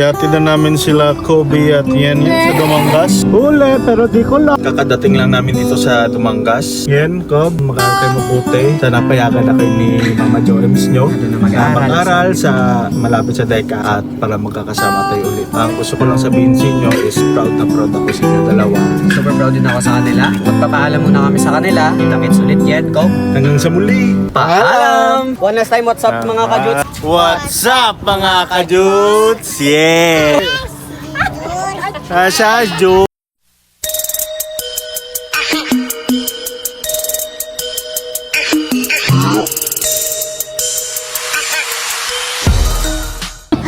Hatid na namin sila Kobe at Yen sa Dumangas. Huli, pero di ko lang. Kakadating lang namin dito sa Dumangas. Yen, Kob, makakal kayo mabuti. Sana payagan na kayo ni Mama Joems nyo na mag-aral sa malapit sa DECA at para magkakasama tayo ulit. Ang gusto ko lang sabihin sa inyo is proud na proud ako sa inyo dalawa. Super proud din ako sa kanila. Magpapaalam muna kami sa kanila. Kita-kits ulit yan, Kob. Hanggang sa muli. Paalam! One last time, what's up mga kajuts? What's up mga kajuts? Yeah! Asya, Jo.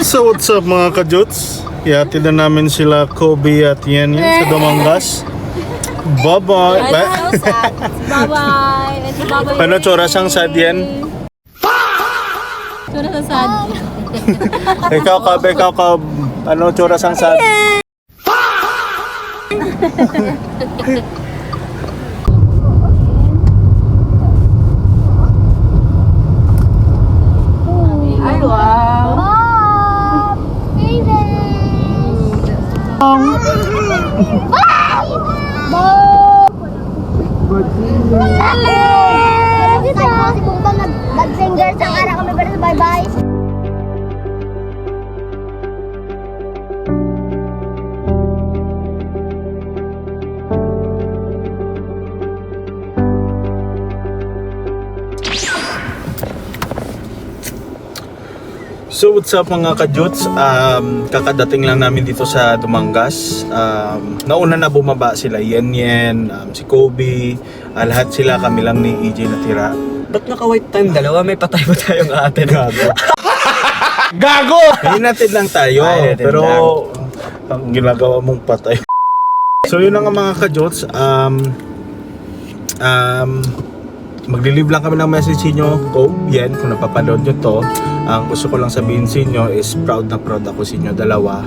So what's up mga kajuts? Ihatid na namin sila Kobe at Yen sa Dumangas. Bye-bye. Bye-bye. Paano tsura sang sad Yen? Tsura sa sad. Ikaw ka, ano tsura sang sad? Ay, wow. Nag-singer sa ara kami pero bye-bye. So what's up mga kajuts? Kakadating lang namin dito sa Dumangas. Nauna na bumaba sila Yen, si Kobe, lahat sila, kami lang ni EJ natira. Ba't naka-white time dalawa? May patay ba tayong ate? Gago. Gago! Hinatid lang tayo, Ay, hinatid pero lang. ang ginagawa mong patay. So yun lang nga mga kajots. Magli-leave lang kami ng message nyo, Kobe, Yen, kung napapanood nyo to. Ang gusto ko lang sabihin sa inyo is proud na proud ako sa inyo dalawa.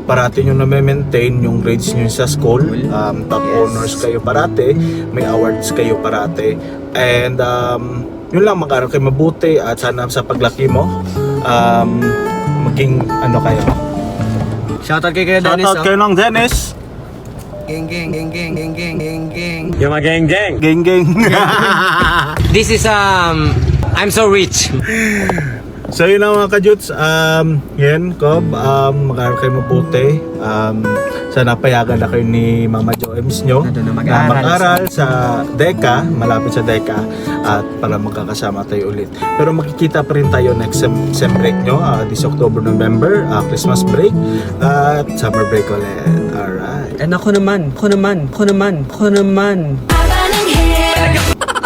Parati nyo na maintain yung grades nyo sa school. Top honors kayo parate, may awards kayo parate. And yun lang, mag-aral kayo mabuti at sana sa paglaki mo maging ano kayo. Shoutout kay Kuya Dennis. Shoutout kayo ng Dennis. Gang, gang, gang, gang, gang, gang, gang, gang. Yung mga gang. Gang. This is, I'm so rich. So yun ang mga kajuts, Yen, Kob, mag-aral kayo mabuti. Sana payagan na kayo ni Mama Joems nyo Na na mag-aral sa DECA, malapit sa DECA, at para magkakasama tayo ulit. Pero makikita pa rin tayo next sem break nyo, this October, November, Christmas break, at summer break ulit. Alright. And ako naman.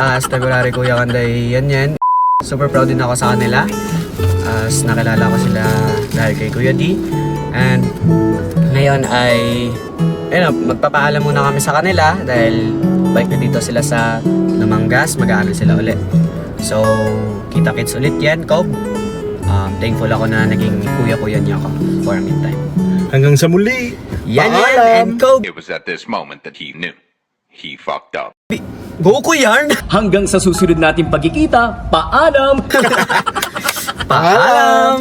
As February Kuya Kanday, yan. Super proud din ako sa kanila. As nakilala ko sila dahil kay Kuya D. And ngayon ay magpapaalam muna kami sa kanila dahil balik na dito sila sa Dumangas, mag-aaral sila ulit. So, kita-kits ulit yan, Kob. Thankful ako na naging kuya-kuya niya ako for a meantime. Hanggang sa muli. Yan, Paalam. and Kob. It was at this moment that he knew. He fucked up. Goku yarn! Hanggang sa susunod nating pagkikita, paalam! Paalam!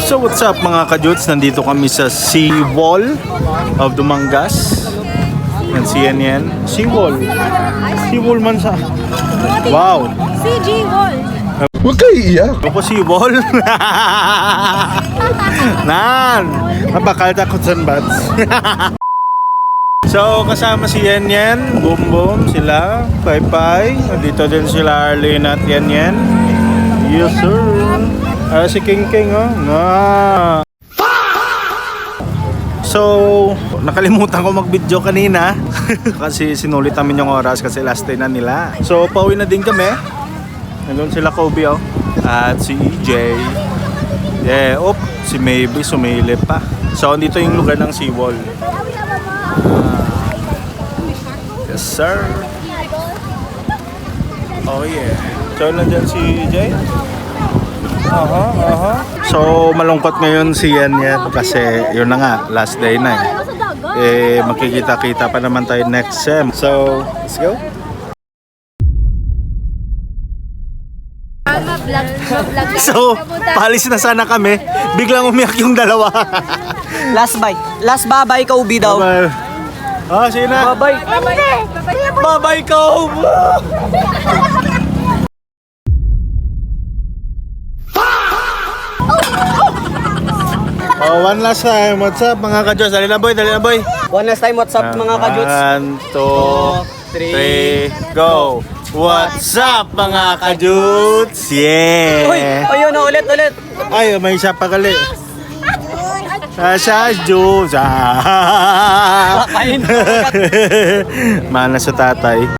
So what's up mga kajuts? Nandito kami sa Seawall of Dumangas. Yan si Yen. Seawall. Seawall man sa... Wow! CG Wall. Huwag kayo iiyak. Ako Seawall. Nan! Napakalta ko sa bats. So kasama si Yen, Boom Boom, sila, Pai Pai. Nandito din sila Arlene at Yen. Yes sir. Si King King, oh. So, nakalimutan ko mag-video kanina kasi sinulit namin yung oras kasi last day na nila. So, pauwi na din kami. Nandun sila Kobe, oh. At si EJ. Yeah, si Maybe sumilip pa. So, dito yung lugar ng Seawall. Yes, sir. Oh, yeah. So, nandyan si EJ. So malungkot ngayon si Yen kasi yun na nga, last day na magkikita-kita pa naman tayo next sem. So let's go. So, palis na sana kami. Biglang umiyak yung dalawa. Last bite. Last babay, Kobe daw. Bye. Ah, sige na. Babay. Bye-bye, Kobe! Oh, one last time. What's up, mga ka-Diyos? Dali na, boy. Dali na, boy. One last time, what's up mga kajuts? 1, 2, 3, go! What's up, mga ka-Juts? Yeah! Uy, ayun na ulit. Ay, may isa pa gali. Sa Juts. Kain. Mana sa tatay.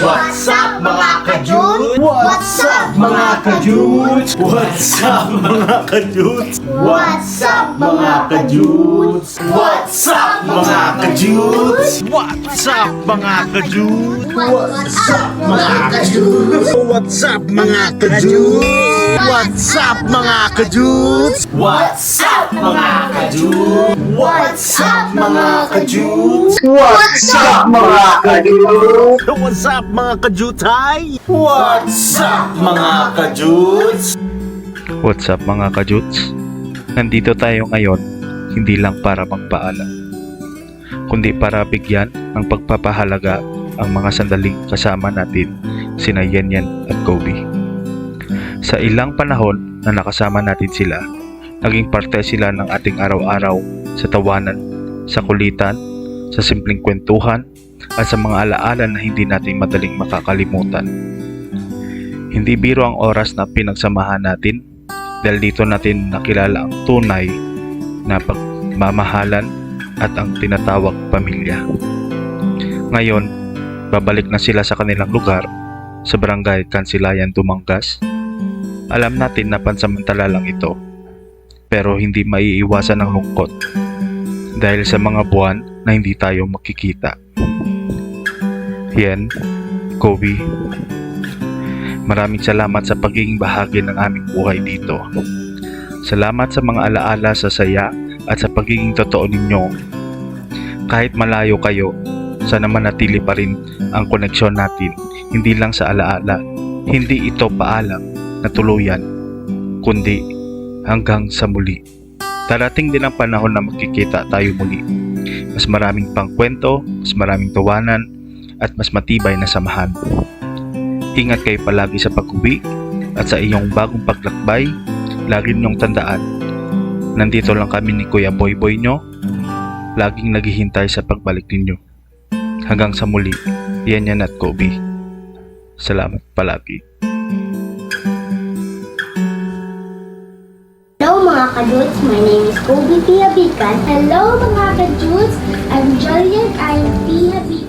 What's up, mga ka-Juts? What's up, mga ka-Juts? What's up, mga ka-Juts? What's up, mga ka-Juts? What's up, mga ka-Juts? What's up, mga ka-Juts? What's up, mga ka-Juts? What's up, mga ka-Juts? What's up, mga ka-Juts? What's up, mga ka-Juts? What's up, mga ka-Juts? What's up, mga ka-Juts? What's up, mga ka-Jutay? What's up, mga ka-Juts? What's up mga kajuts? Nandito tayo ngayon hindi lang para magpaalam, kundi para bigyan ng pagpapahalaga ang mga sandaling kasama natin sina Yan at Kobe. Sa ilang panahon na nakasama natin sila, naging parte sila ng ating araw-araw sa tawanan, sa kulitan, sa simpleng kwentuhan at sa mga alaala na hindi natin madaling makakalimutan. Hindi biro ang oras na pinagsamahan natin dahil dito natin nakilala ang tunay na pagmamahalan at ang tinatawag pamilya. Ngayon, babalik na sila sa kanilang lugar sa barangay Kansilayan, Dumangas. Alam natin na pansamantala lang ito, pero hindi maiiwasan ang lungkot dahil sa mga buwan na hindi tayo makikita. Yan, Kobe, maraming salamat sa pagiging bahagi ng aming buhay dito. Salamat sa mga alaala, sa saya at sa pagiging totoo ninyo. Kahit malayo kayo, sana manatili pa rin ang koneksyon natin, hindi lang sa alaala. Hindi ito paalam na tuluyan, kundi hanggang sa muli. Darating din ang panahon na magkikita tayo muli. Mas maraming pangkwento, mas maraming tawanan, at mas matibay na samahan. Ingat kayo palagi sa pag-uwi at sa iyong bagong paglakbay. Lagi ninyong tandaan, nandito lang kami ni Kuya Boyboy nyo, laging naghihintay sa pagbalik ninyo. Hanggang sa muli, Yan at Kobe. Salamat palagi. Hello mga ka-Juts, my name is Kobe Pia Bican. Hello mga ka-Juts, I'm Julian, I'm Pia Bican.